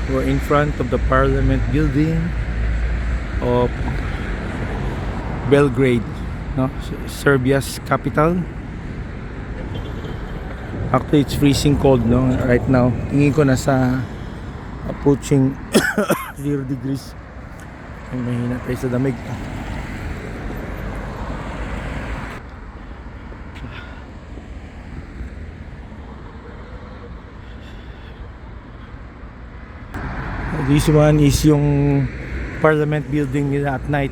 We're in front of the Parliament Building of Belgrade, no? Serbia's capital. Actually, it's freezing cold, no? Right now. Tingin ko nasa approaching 0 degrees. Ay, mahina tayo sa damig. This one is yung Parliament Building nila at night.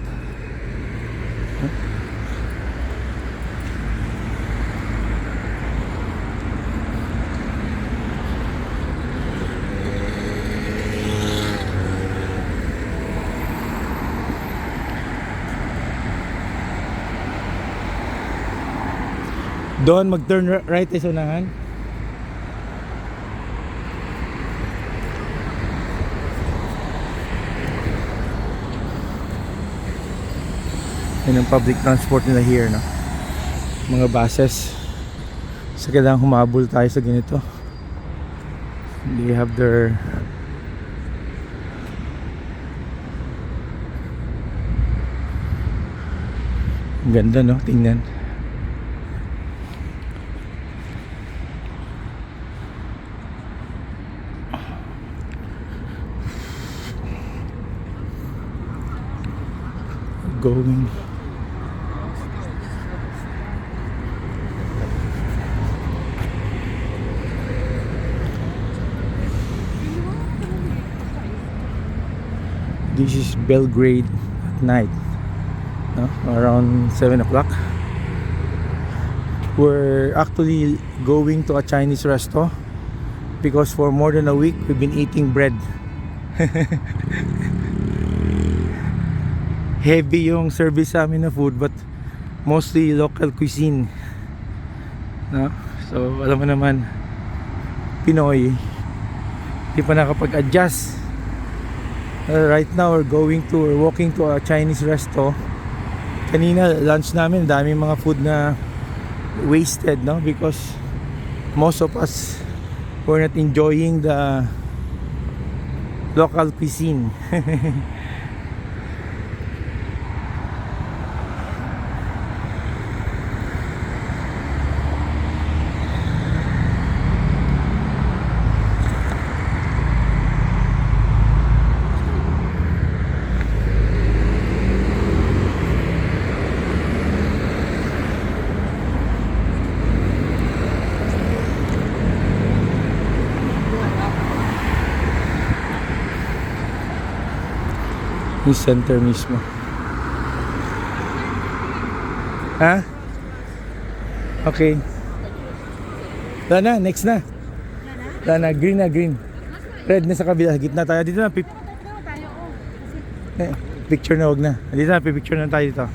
Doon mag-turn right tayo sa unahan. Yan ang public transport nila here, no? Mga buses. So kailangan humabol tayo sa ganito. They have their ganda, no? Tingnan. Going. This is Belgrade at night, no? Around 7 o'clock. We're actually going to a Chinese resto because for more than a week we've been eating bread. Heavy yung service sa amin na food, but mostly local cuisine, no? So alam mo naman, Pinoy, di pa nakapag-adjust. Right now we're walking to a Chinese resto. Kanina lunch namin, daming mga food na wasted, no? Because most of us were not enjoying the local cuisine. Yung center mismo. Ha? Okay. Wala na, next na. Wala na, green na, green. Red na sa kabila, gitna tayo. Dito na, picture na, wag na. Dito na, picture na tayo dito.